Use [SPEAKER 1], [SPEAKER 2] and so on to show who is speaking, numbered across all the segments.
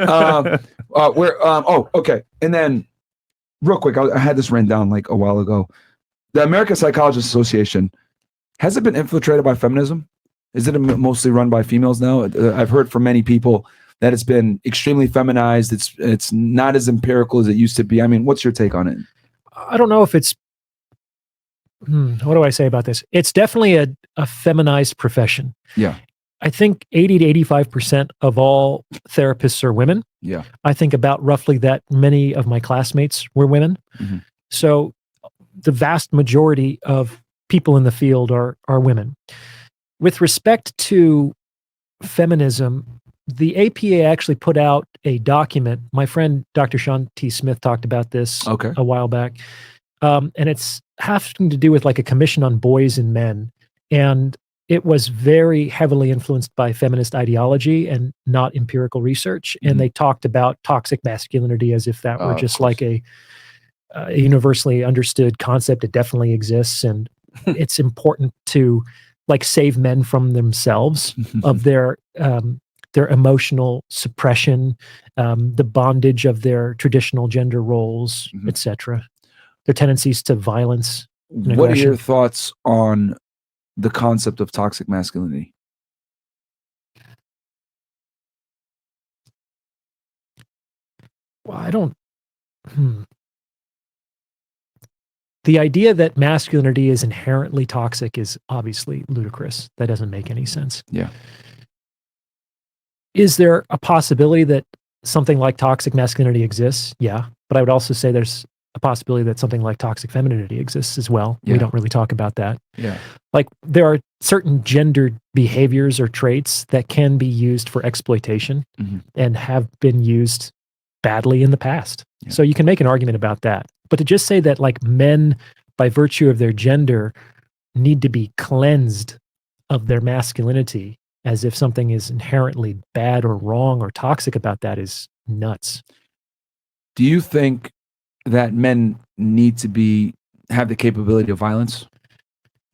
[SPEAKER 1] Oh, okay. And then real quick, I had this written down like a while ago. The American Psychologists Association, has it been infiltrated by feminism? Is it mostly run by females now? I've heard from many people that it's been extremely feminized. It's not as empirical as it used to be. I mean, what's your take on it?
[SPEAKER 2] I don't know if it's, what do I say about this? It's definitely a feminized profession.
[SPEAKER 1] Yeah.
[SPEAKER 2] I think 80 to 85% of all therapists are women.
[SPEAKER 1] Yeah.
[SPEAKER 2] I think about roughly that many of my classmates were women.
[SPEAKER 1] Mm-hmm.
[SPEAKER 2] So the vast majority of people in the field are women. With respect to feminism, the APA actually put out a document. My friend, Dr. Sean T. Smith, talked about this a while back. And it's having to do with like a commission on boys and men. And it was very heavily influenced by feminist ideology and not empirical research. Mm-hmm. And they talked about toxic masculinity as if that were just like a universally understood concept. It definitely exists. And it's important to like save men from themselves of their emotional suppression, the bondage of their traditional gender roles, etc., their tendencies to violence.
[SPEAKER 1] What are your thoughts on the concept of toxic masculinity?
[SPEAKER 2] Well, I don't. The idea that masculinity is inherently toxic is obviously ludicrous. That doesn't make any sense.
[SPEAKER 1] Yeah.
[SPEAKER 2] Is there a possibility that something like toxic masculinity exists? Yeah. But I would also say there's a possibility that something like toxic femininity exists as well. Yeah. We don't really talk about that.
[SPEAKER 1] Yeah.
[SPEAKER 2] Like there are certain gendered behaviors or traits that can be used for exploitation and have been used badly in the past. Yeah. So you can make an argument about that. But to just say that like men, by virtue of their gender, need to be cleansed of their masculinity as if something is inherently bad or wrong or toxic about that is nuts.
[SPEAKER 1] Do you think that men need to have the capability of violence?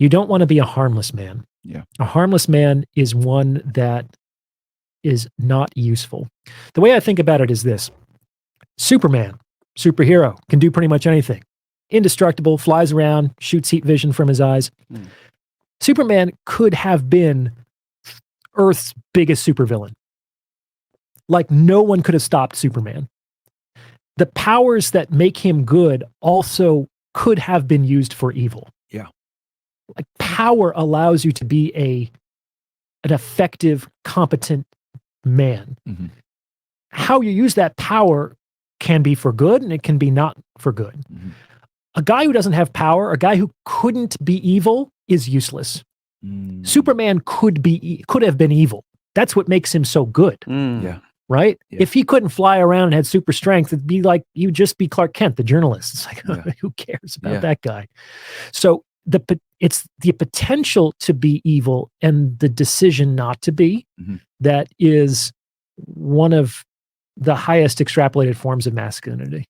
[SPEAKER 2] You don't want to be a harmless man.
[SPEAKER 1] Yeah.
[SPEAKER 2] A harmless man is one that is not useful. The way I think about it is this. Superman, superhero, can do pretty much anything. Indestructible, flies around, shoots heat vision from his eyes. Superman could have been Earth's biggest supervillain. Like no one could have stopped Superman. The powers that make him good also could have been used for evil.
[SPEAKER 1] Yeah.
[SPEAKER 2] Like power allows you to be an effective, competent man. How you use that power can be for good and it can be not for good. A guy who doesn't have power, a guy who couldn't be evil is useless. Superman could have been evil. That's what makes him so good.
[SPEAKER 1] Yeah.
[SPEAKER 2] Right? Yeah. If he couldn't fly around and had super strength, it'd be like you'd just be Clark Kent, the journalist. It's like, who cares about that guy? So it's the potential to be evil and the decision not to be that is one of the highest extrapolated forms of masculinity.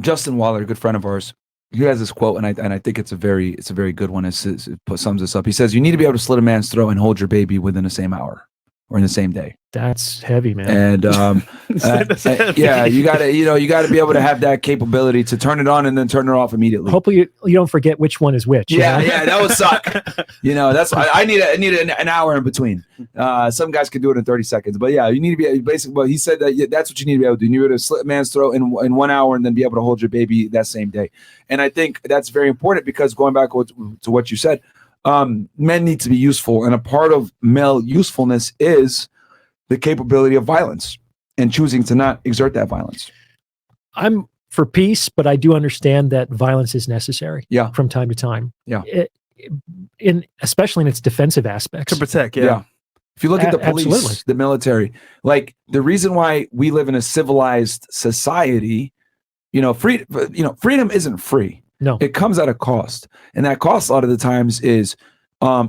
[SPEAKER 1] Justin Waller, a good friend of ours, he has this quote, and I think it's a very good one. It sums this up. He says, "You need to be able to slit a man's throat and hold your baby within the same hour or in the same day."
[SPEAKER 2] That's heavy, man.
[SPEAKER 1] And yeah, you gotta be able to have that capability to turn it on and then turn it off immediately.
[SPEAKER 2] Hopefully you don't forget which one is which.
[SPEAKER 1] Yeah, that would suck. That's why I need an hour in between. Some guys can do it in 30 seconds, but yeah, you need to be basically. But he said that that's what you need to be able to do. You need to be able to slit a man's throat in 1 hour and then be able to hold your baby that same day. And I think that's very important because going back to what you said, men need to be useful, and a part of male usefulness is the capability of violence and choosing to not exert that violence.
[SPEAKER 2] I'm for peace, but I do understand that violence is necessary from time to time.
[SPEAKER 1] Yeah.
[SPEAKER 2] Especially in its defensive aspects.
[SPEAKER 3] To protect,
[SPEAKER 1] If you look at the police, the military, like the reason why we live in a civilized society, freedom isn't free.
[SPEAKER 2] No.
[SPEAKER 1] It comes at a cost. And that cost a lot of the times is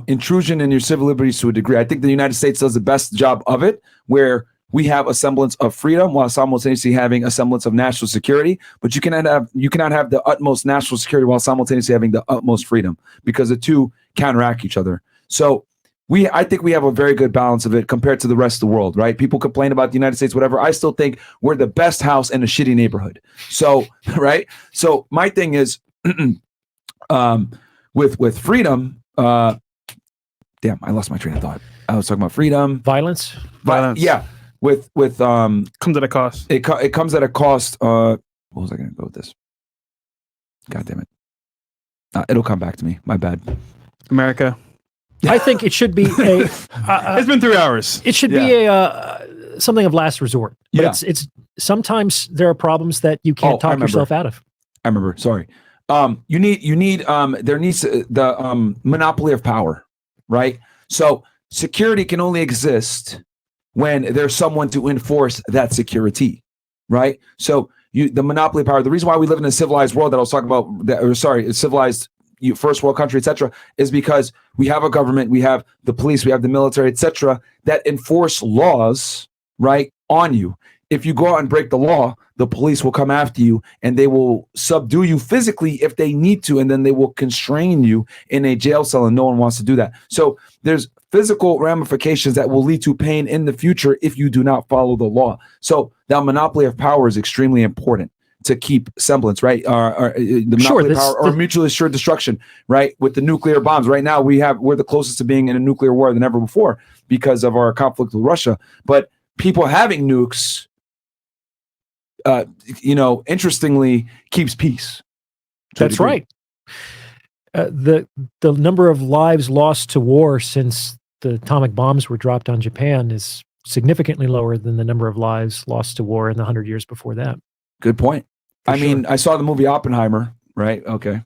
[SPEAKER 1] intrusion in your civil liberties to a degree. I think the United States does the best job of it, where we have a semblance of freedom while simultaneously having a semblance of national security. But you cannot have the utmost national security while simultaneously having the utmost freedom, because the two counteract each other. So I think we have a very good balance of it compared to the rest of the world, right? People complain about the United States, whatever. I still think we're the best house in a shitty neighborhood. So, right? So my thing is, with freedom, damn, I lost my train of thought. I was talking about freedom,
[SPEAKER 2] violence.
[SPEAKER 1] Yeah, with
[SPEAKER 3] comes at a cost.
[SPEAKER 1] It comes at a cost. What was I going to go with this? God damn it! It'll come back to me. My bad.
[SPEAKER 3] America.
[SPEAKER 2] I think it should be a.
[SPEAKER 3] It's been 3 hours.
[SPEAKER 2] It should be a something of last resort. But it's sometimes there are problems that you can't talk yourself out of.
[SPEAKER 1] I remember. Sorry. You need there needs the monopoly of power, right? So security can only exist when there's someone to enforce that security, right? So the monopoly of power. The reason why we live in a civilized world that I was talking about, civilized first world country, etc., is because we have a government, we have the police, we have the military, etc., that enforce laws, right, on you. If you go out and break the law, the police will come after you and they will subdue you physically if they need to, and then they will constrain you in a jail cell, and no one wants to do that. So there's physical ramifications that will lead to pain in the future if you do not follow the law. So that monopoly of power is extremely important to keep semblance, right? The monopoly of power or mutually assured destruction, right? With the nuclear bombs, right now we're the closest to being in a nuclear war than ever before because of our conflict with Russia. But people having nukes, interestingly, keeps peace.
[SPEAKER 2] That's right. The number of lives lost to war since the atomic bombs were dropped on Japan is significantly lower than the number of lives lost to war in the 100 years before that.
[SPEAKER 1] Good point. I mean, I saw the movie Oppenheimer, right? Okay.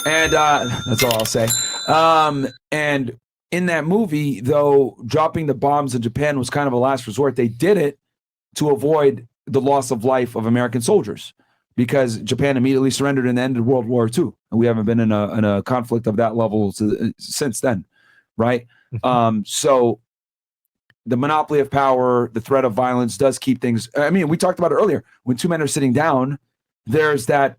[SPEAKER 1] And that's all I'll say. And in that movie, though, dropping the bombs in Japan was kind of a last resort. They did it to avoid the loss of life of American soldiers because Japan immediately surrendered and ended World War II. And we haven't been in a conflict of that level since then, right?
[SPEAKER 2] Mm-hmm.
[SPEAKER 1] So the monopoly of power, the threat of violence does keep things. I mean, we talked about it earlier. When two men are sitting down, there's that.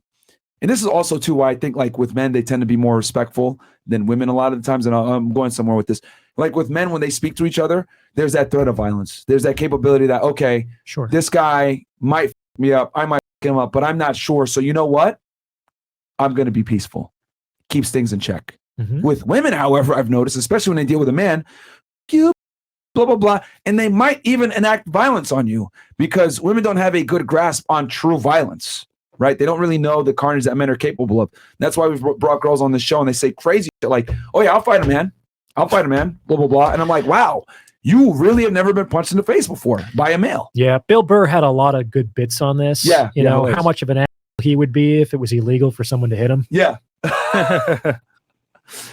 [SPEAKER 1] And this is also too why I think like with men, they tend to be more respectful than women a lot of the times. And I'm going somewhere with this. Like with men, when they speak to each other, there's that threat of violence. There's that capability that, okay,
[SPEAKER 2] sure,
[SPEAKER 1] this guy might f me up. I might f him up, but I'm not sure. So you know what? I'm going to be peaceful. Keeps things in check.
[SPEAKER 2] Mm-hmm.
[SPEAKER 1] With women, however, I've noticed, especially when they deal with a man, you blah, blah, blah. And they might even enact violence on you because women don't have a good grasp on true violence, right? They don't really know the carnage that men are capable of. That's why we've brought girls on this show and they say crazy shit like, oh yeah, I'll fight a man. I'll fight a man, blah, blah, blah. And I'm like, wow, you really have never been punched in the face before by a male.
[SPEAKER 2] Yeah. Bill Burr had a lot of good bits on this.
[SPEAKER 1] Yeah.
[SPEAKER 2] You know, how much of an asshole he would be if it was illegal for someone to hit him.
[SPEAKER 1] Yeah.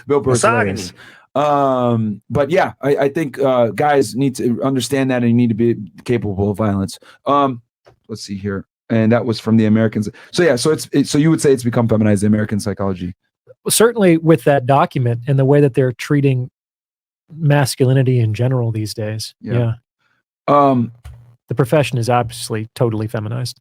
[SPEAKER 1] Bill Burr's hilarious. But yeah, I think guys need to understand that and need to be capable of violence. Let's see here. And that was from the Americans. So yeah, so so you would say it's become feminized, the American psychology.
[SPEAKER 2] Certainly with that document and the way that they're treating masculinity in general these days. Yeah. The profession is obviously totally feminized.